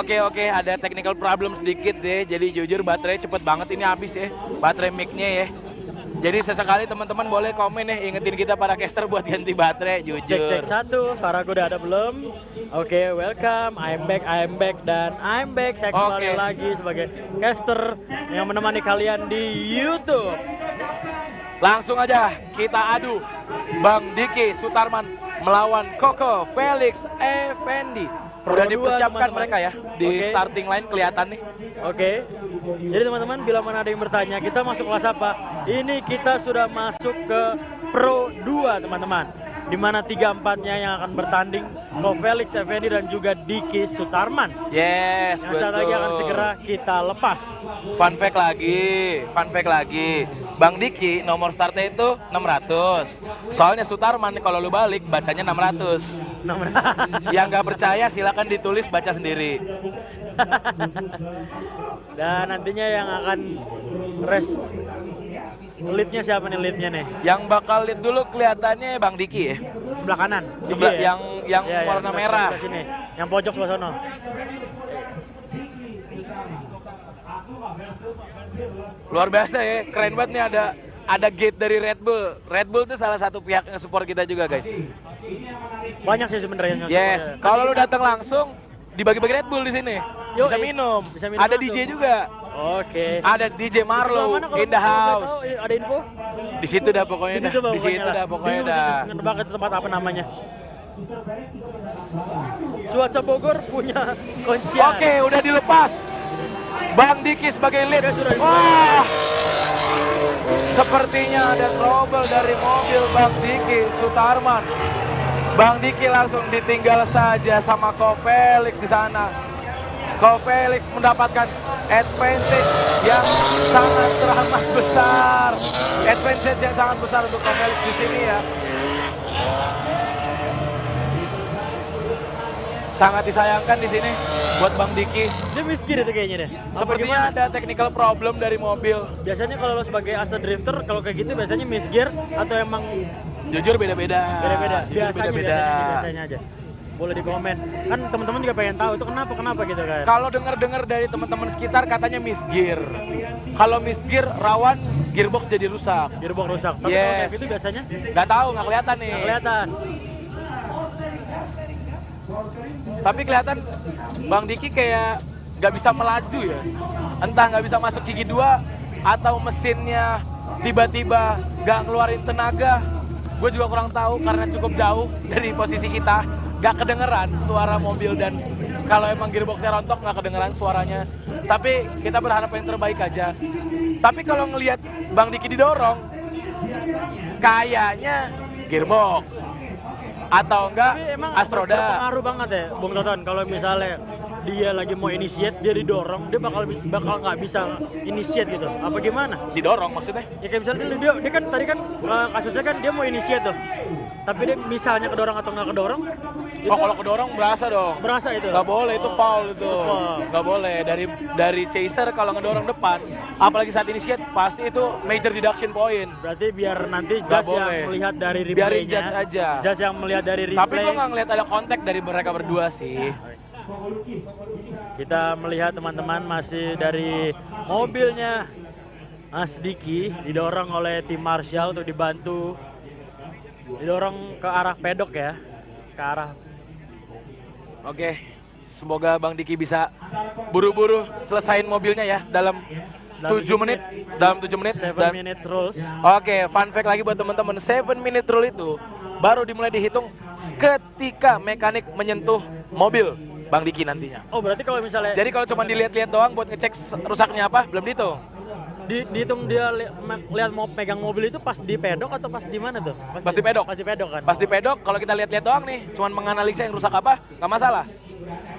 Oke, ada technical problem sedikit deh. Jadi jujur baterai cepet banget ini habis ya. Baterai mic-nya ya. Jadi sesekali teman-teman boleh komen ya, ingetin kita para caster buat ganti baterai, jujur. Cek satu, suara udah ada belum? Oke, welcome, I'm back, dan I'm back. Saya kembali lagi sebagai caster yang menemani kalian di YouTube. Langsung aja kita adu Bang Diki Sutarman melawan Koko Felix Effendi. Udah dipersiapkan mereka ya di starting line kelihatan nih. Oke. Jadi teman-teman, bila mana ada yang bertanya, kita masuk kelas apa? Ini kita sudah masuk ke Pro 2 teman-teman. Di mana 3-4-nya yang akan bertanding, Ko Felix Effendi dan juga Diki Sutarman. Yes, yang saat lagi akan segera kita lepas. Fun fact lagi. Bang Diki nomor startnya itu 600. Soalnya Sutarman kalau lu balik bacanya 600. Yang nggak percaya silakan ditulis baca sendiri. Dan nantinya yang akan leadnya siapa nih leadnya nih? Yang bakal lead dulu kelihatannya Bang Diki ya. Sebelah kanan. Sebelah ya? yang warna merah. Sini. Yang pojok sebelah sono. Luar biasa ya, keren banget nih ada gate dari Red Bull. Red Bull itu salah satu pihak yang support kita juga guys. Banyak sih sebenarnya. Yes, kalau lu datang langsung dibagi-bagi Red Bull di sini. Bisa minum. Ada langsung. DJ juga. Oke. Ada DJ Marlo in the house. Ada info? Di situ dah pokoknya. Di situ dah pokoknya dah. Nebak itu tempat apa namanya? Cuaca Bogor punya kuncian. Oke, udah dilepas. Bang Diki sebagai lead. Wah. Sepertinya ada trouble dari mobil Bang Diki Sutarman. Bang Diki langsung ditinggal saja sama Ko Felix di sana. Ko Felix mendapatkan advantage yang sangat teramat besar. Advantage yang sangat besar untuk Ko Felix di sini ya. Sangat disayangkan di sini buat Bang Diki. Dia miskin itu kayaknya deh. Sepertinya ada technical problem dari mobil. Biasanya kalau lo sebagai as drifter kalau kayak gitu biasanya miss gear atau emang jujur beda-beda. Biasanya aja. Boleh di komen. Kan teman-teman juga pengen tahu itu kenapa gitu kan. Kalau dengar-dengar dari teman-teman sekitar katanya miss gear. Kalau miss gear rawan gearbox jadi rusak. Tapi kalau kayak gitu biasanya nggak tahu, nggak kelihatan nih. Nggak kelihatan. Tapi kelihatan Bang Diki kayak nggak bisa melaju ya. Entah nggak bisa masuk gigi 2 atau mesinnya tiba-tiba nggak ngeluarin tenaga. Gue juga kurang tahu karena cukup jauh dari posisi kita. Nggak kedengeran suara mobil dan kalau emang gearboxnya rontok nggak kedengeran suaranya. Tapi kita berharap yang terbaik aja. Tapi kalau ngelihat Bang Diki didorong, kayaknya gearbox. Atau enggak Astroda. Berpengaruh banget ya Bung Toton kalau misalnya dia lagi mau initiate, dia didorong, dia bakal nggak bisa initiate gitu. Apa gimana? Didorong maksudnya? Ya kayak misalnya dia kan tadi kan kasusnya kan dia mau initiate tuh. Tapi dia misalnya kedorong atau nggak kedorong. Oh kalau kedorong berasa dong. Berasa itu. Nggak boleh, itu foul itu. Nggak boleh. Dari chaser kalau ngedorong depan, apalagi saat initiate pasti itu major deduction point. Berarti biar nanti judge yang melihat dari replaynya. Biarin judge aja. Judge yang melihat dari replay. Tapi gua nggak ngeliat ada kontak dari mereka berdua sih. Kita melihat teman-teman masih dari mobilnya Mas Diki didorong oleh tim Marshall untuk dibantu. Didorong ke arah pedok ya. Ke arah. Oke. Semoga Bang Diki bisa buru-buru selesain mobilnya ya dalam 7 menit. Dalam 7 menit. 7 minute rules. Oke, fun fact lagi buat teman-teman. 7 minute rule itu baru dimulai dihitung ketika mekanik menyentuh mobil Bang Diki nantinya. Oh berarti kalau misalnya. Jadi kalau cuma dilihat-lihat doang buat ngecek rusaknya apa, belum dihitung. Dihitung dia lihat mau pegang mobil itu pas di pedok atau pas di mana tuh? Pas di pedok. Pas di pedok kan. Pas di pedok kalau kita lihat-lihat doang nih, cuma menganalisa yang rusak apa, nggak masalah.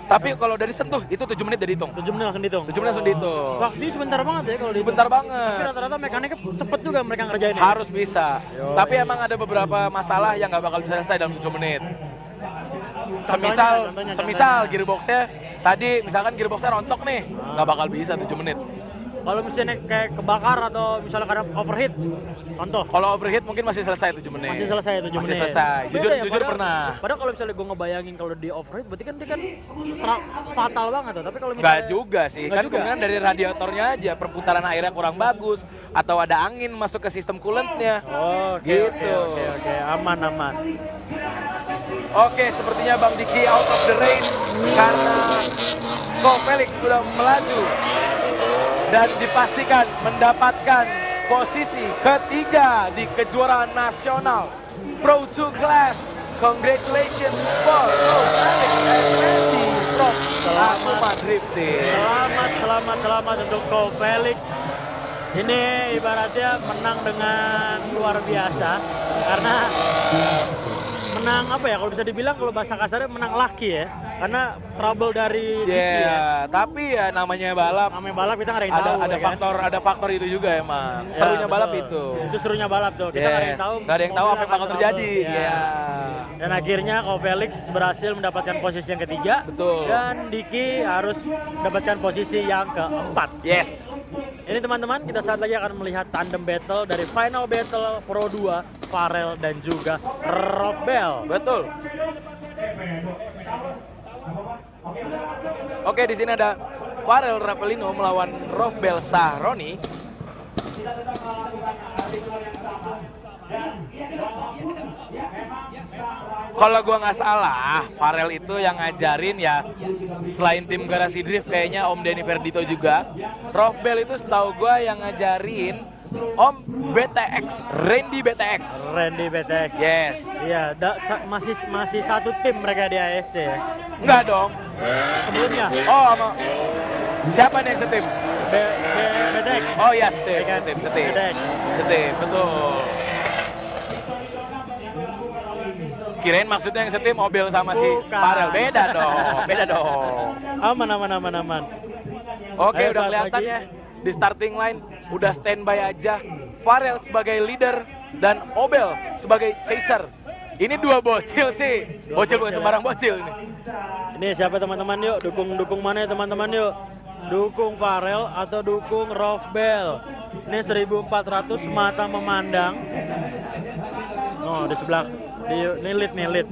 Tapi kalau dari sentuh itu 7 menit udah dihitung. 7 menit langsung dihitung. 7 menit langsung dihitung. Waktu sebentar banget ya kalau dihitung. Sebentar banget. Tapi rata-rata mekaniknya cepet juga mereka ngerjain. Harus bisa. Tapi emang ada beberapa masalah yang nggak bakal bisa selesai dalam 7 menit. Semisal gearboxnya tadi misalkan gearboxnya rontok nih, nggak bakal bisa 7 menit. Kalau misalnya kayak kebakar atau misalnya karena overheat, contoh. Kalau overheat mungkin masih selesai 7 menit. Masih selesai 7 menit. Masih selesai. Jujur, Beda ya, jujur padahal- pernah. Padahal kalau misalnya gue ngebayangin kalau di overheat, berarti kan dia kan fatal banget tuh. Tapi kalau Enggak misalnya juga sih, Nggak kan juga. kemungkinan dari radiatornya aja, perputaran airnya kurang bagus, atau ada angin masuk ke sistem coolantnya. Oh, oke, Gitu. oke, aman. Oke, sepertinya Bang Diki out of the race karena Ko Felix sudah melaju dan dipastikan mendapatkan posisi ketiga di kejuaraan nasional Pro 2 Class. Congratulations for Ko Felix and Randy from Akuma Drifting. Selamat untuk Ko Felix. Ini ibaratnya menang dengan luar biasa karena menang apa ya, kalau bisa dibilang kalau bahasa kasarnya menang laki ya, karena trouble dari Diki ya. Tapi ya namanya balap, Namanya balap kita nggak ada yang tahu ada ya kan? faktor itu juga emang. Ya, Serunya balap betul. itu. Itu serunya balap tuh. Kita nggak ada yang tahu. Nggak ada yang tahu apa yang bakal mobil akan terjadi. trouble. Ya. Dan akhirnya Ko Felix berhasil mendapatkan posisi yang ketiga. Betul. Dan Diki harus mendapatkan posisi yang keempat. Yes. Ini teman-teman, kita saat lagi akan melihat tandem battle dari final battle Pro 2, Farel dan juga Rofbel. Betul. Oke, di sini ada Farel Ravelino melawan Rofbel Sahroni. Kalau gua nggak salah, Farel itu yang ngajarin ya, selain tim Garasi Drift kayaknya Om Denny Verdito juga. Rofbel itu setahu gua yang ngajarin Om BTX, Randy BTX. Randy BTX. Yes. Iya, masih satu tim mereka di ASC ya. Enggak dong. Sebelumnya Oh, sama siapa nih yang setim? BTX. Oh iya, setim, Iya kan? setim, BTX. betul. Kirain maksudnya yang setim Obel sama si Bukan. Farel, beda dong. Aman. Oke, Ayo, udah saat kelihatan lagi. ya di starting line, udah standby aja. Farel sebagai leader dan Obel sebagai chaser. Ini dua bocil sih, bocil bukan sembarang bocil ini. Ini siapa teman-teman yuk? Dukung mana ya teman-teman yuk? Dukung Farel atau dukung Rofbel? Ini 1400 mata memandang. Oh, di sebelah ini lead.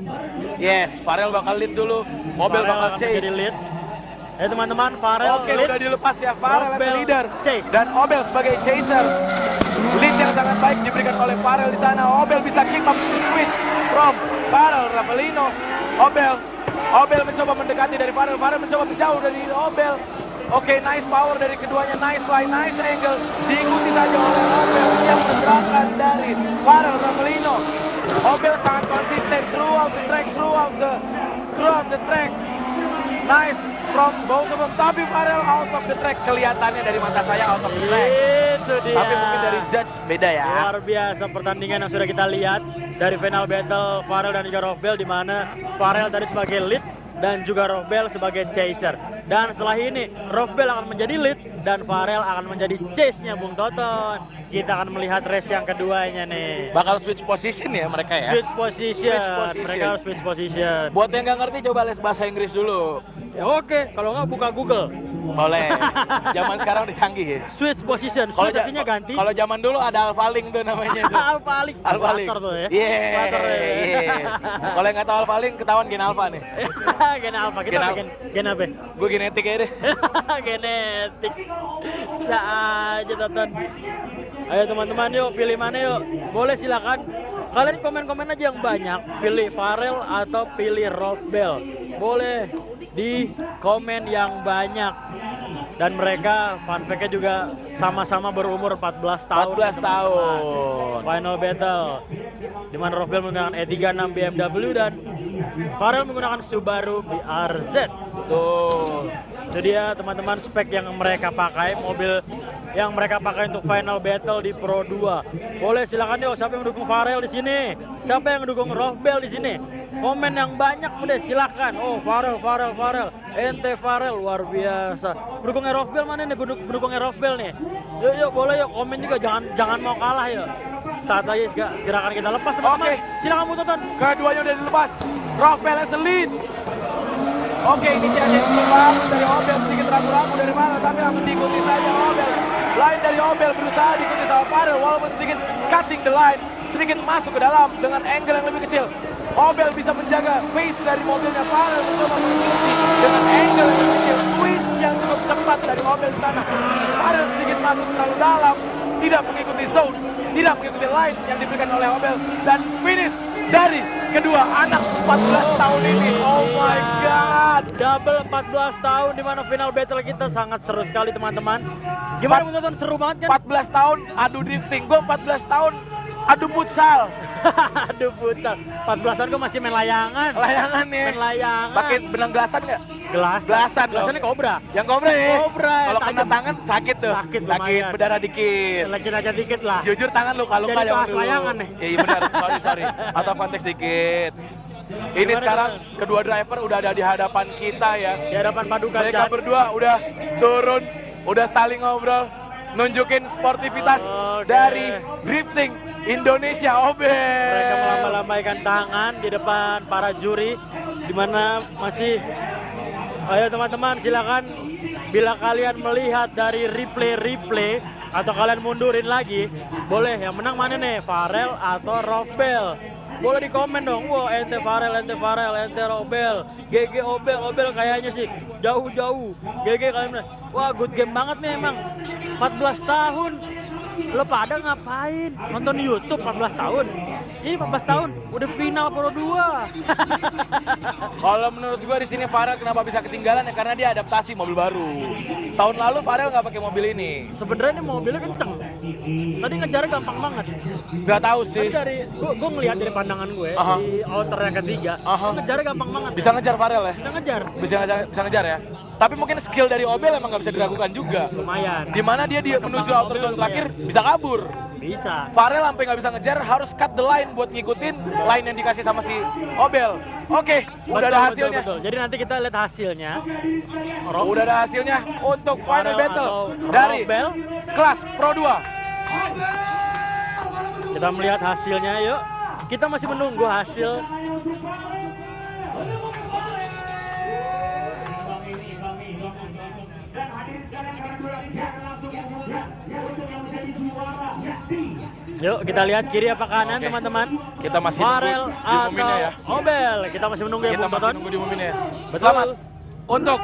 Yes, Farel bakal lead dulu, Obel Farel bakal akan chase. menjadi lead. Teman-teman, Farel Oke, lead. udah dilepas ya, Farel as Rofbel leader chase. dan Obel sebagai chaser. Lead yang sangat baik diberikan oleh Farel di sana. Obel bisa kick up switch from Farel Ravelino. Obel mencoba mendekati dari Farel mencoba menjauh dari Obel. Oke, nice power dari keduanya, nice line, nice angle. Diikuti saja oleh Obel yang bergerakkan dari Farel Ravelino. Obel sangat konsisten throughout the track. Nice from both of them, tapi Farel out of the track, kelihatannya dari mata saya out of the track. Itu dia. Tapi mungkin dari judge beda ya. Luar biasa pertandingan yang sudah kita lihat dari final battle Farel dan juga Rofbel, di mana Farel tadi sebagai lead dan juga Rofbel sebagai chaser. Dan setelah ini Rofbel akan menjadi lead dan Farel akan menjadi chase-nya Bung Toton. Kita akan melihat race yang keduanya nih. Bakal switch position ya mereka ya. Switch position. Switch position. Mereka harus switch position. Buat yang nggak ngerti coba les bahasa Inggris dulu. Ya, oke, kalau nggak buka Google. Boleh. Zaman sekarang udah canggih ya. Switch position. Switch artinya ganti. Kalau zaman dulu ada Alphalink tuh namanya tuh. Alphalink. Alphalink. Platter tuh ya. Platter, Platter ya. yes. Kalau yang nggak tahu Alphalink ketahuan gen Alpha nih. Gen Alpha. Kita Gen apa? Gen apa? Gue genetik aja deh. Genetik. Bisa aja Toton. Ayo teman-teman yuk, pilih mana yuk. Boleh silakan. Kalian komen-komen aja yang banyak. Pilih Farel atau pilih Rofbel. Boleh di komen yang banyak. Dan mereka fun fact-nya juga sama-sama berumur 14 tahun. 14 tahun. Final battle. Di mana Rofbel menggunakan E36 BMW dan Farel menggunakan Subaru BRZ. Tuh. Itu dia teman-teman spek yang mereka pakai, mobil yang mereka pakai untuk final battle di Pro 2. Boleh silakan yuk, siapa yang mendukung Farel di sini? Siapa yang mendukung Rofbel di sini? Komen yang banyak udah silakan. Oh, Farel. Ente Farel luar biasa. Pendukungnya Rofbel mana nih? Pendukungnya Rofbel nih. Yuk boleh yuk, komen juga, jangan mau kalah yuk. Saat lagi segera akan kita lepas teman-teman. Oke. Silakan Bu Toton. Keduanya udah dilepas. Rofbel as the lead. Oke, inisiasi yang baru dari Obel, sedikit ragu-ragu dari mana, tapi langsung diikuti saja Obel. line dari Obel berusaha diikuti sama Farel walaupun sedikit cutting the line, sedikit masuk ke dalam dengan angle yang lebih kecil. Obel bisa menjaga pace dari mobilnya. Farel mencoba mengikuti dengan angle yang lebih kecil. Switch yang cukup cepat dari Obel di sana. Farel sedikit masuk terlalu dalam, tidak mengikuti zone, tidak mengikuti line yang diberikan oleh Obel, dan finish dari kedua anak 14 tahun ini. Oh my god, Double 14 tahun di mana final battle kita sangat seru sekali teman-teman. Gimana menonton, seru banget kan? 14 tahun adu drifting, gue 14 tahun adu futsal. Aduh futsal, 14 tahun gue masih main layangan. Layangan nih. Main layangan. Pakai benang gelasan nggak? Gelasan. Gelasan dong. Gelasannya kobra. Yang kobra ya? Kobra, Kalau kena tajam. tangan sakit tuh. Sakit, sakit lumayan. berdarah dikit. Lecet aja dikit lah. Jujur tangan luka-luka Jadi jangan bahas dulu. layangan nih. Iya benar, sorry. Atau konteks dikit. Ini Gimana, sekarang gimana? kedua driver udah ada di hadapan kita ya. Di hadapan paduka Mereka judge. berdua udah turun, udah saling ngobrol, nunjukin sportivitas Oke. dari drifting Indonesia Obel. Mereka melambaikan tangan di depan para juri, di mana masih. Ayo teman-teman, silakan bila kalian melihat dari replay atau kalian mundurin lagi, boleh yang menang mana nih, Farel atau Robel? Boleh di komen dong. Wah, ente Farel, ente Robel, GG Obel kayaknya sih jauh-jauh. GG kalian bilang, wah good game banget nih emang. 14 tahun. Lo pada ngapain? Nonton YouTube 14 tahun? Ini 14 tahun udah final Pro 2. Kalau menurut gua di sini Farel kenapa bisa ketinggalan ya karena dia adaptasi mobil baru. Tahun lalu Farel nggak pakai mobil ini. Sebenarnya ini mobilnya kenceng. Tadi ngejar gampang banget. Nggak tahu Tadi sih. dari gue ngelihat dari pandangan gue Aha. di outer yang ketiga, Aha. ngejarnya gampang banget. Bisa ngejar Farel ya? Bisa ngejar. Bisa ngejar ya. Tapi mungkin skill dari Obel emang nggak bisa diragukan juga. Lumayan. Dimana dia menuju outer zone terakhir bisa kabur. Bisa. Farel sampai nggak bisa ngejar, harus cut the line buat ngikutin line yang dikasih sama si Obel. Oke, udah ada hasilnya. Betul. Jadi nanti kita lihat hasilnya. Udah ada hasilnya untuk final Farel battle atau dari Robel. kelas Pro 2. Kita melihat hasilnya, yuk. Kita masih menunggu hasil. Yuk kita lihat kiri apa kanan, Oke. teman-teman. Kita masih Farel nunggu atau diumuminnya ya. Obel. Kita masih menunggu ya, Kita Bung masih Toton. nunggu diumumin ya. Betul. Selamat untuk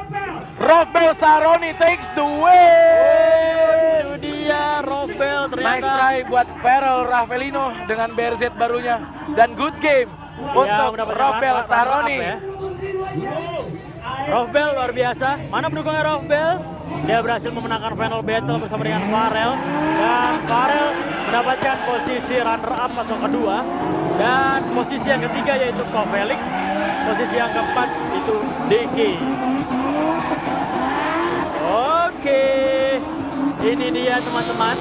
Robel Saroni takes the win. Itu dia Robel ternyata. Nice try buat Farel Raffelino dengan BRZ barunya dan good game untuk mendapatkan Robel runner-up Saroni. ya. Robel luar biasa. Mana pendukungnya Robel? Dia berhasil memenangkan final battle bersama dengan Farel, dan Farel mendapatkan posisi runner up atau kedua, dan posisi yang ketiga yaitu Ko Felix, posisi yang keempat itu Diki. Oke, ini dia teman-teman.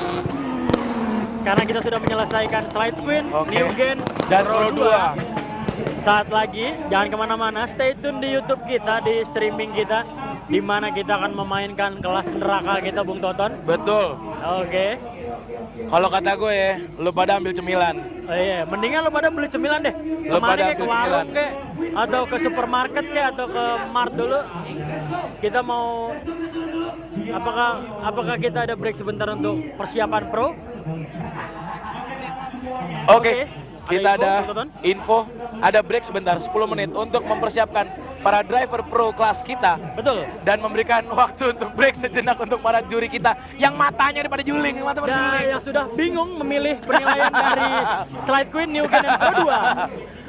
Karena kita sudah menyelesaikan Slide Queen, Oke. New Gen, Dan Pro 2. Saat lagi, jangan kemana-mana, stay tune di YouTube kita, di streaming kita, di mana kita akan memainkan kelas neraka kita, Bung Toton. Betul. Oke. Kalau kata gue ya, lu pada ambil cemilan. Oh iya, mendingan lo pada beli cemilan deh. Lo Kemana pada kayak ke ambil warung cemilan. kek, atau ke supermarket kek, atau ke mart dulu. Kita mau, apakah kita ada break sebentar untuk persiapan pro? Oke. Ada Kita info, ada Bung Toton? info, ada break sebentar 10 menit untuk mempersiapkan para driver pro kelas kita Betul. dan memberikan waktu untuk break sejenak untuk para juri kita yang matanya pada juling, mata pada Dan juling. yang sudah bingung memilih penilaian dari Slide Queen New Gen Pro 2.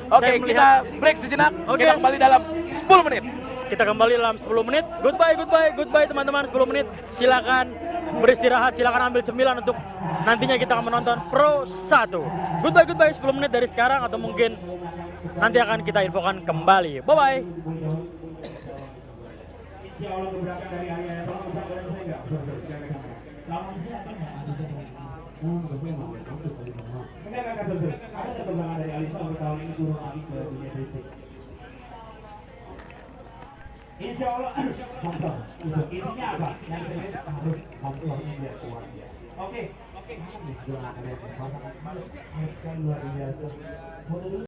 Oke, Saya kita melihat- break sejenak. Oke. Kita kembali dalam 10 menit. Kita kembali dalam 10 menit. Goodbye teman-teman, 10 menit. Silakan beristirahat, silakan ambil cemilan untuk nantinya kita akan menonton Pro 1. Goodbye 10 menit dari sekarang, atau mungkin nanti akan kita infokan kembali. Bye-bye. Insya Allah beberapa dari hari yang tolong bisa boleh saya nggak? Kalau siapa nggak ada saya. Enggak, sorry. Ada perkembangan dari Alisa untuk tahun ini turun lagi ke dunia drifting. Insya Allah sponsor. Intinya apa? Yang saya harus sponsornya biar kuat. Oke. Jualan kalian. Pasangan luar biasa.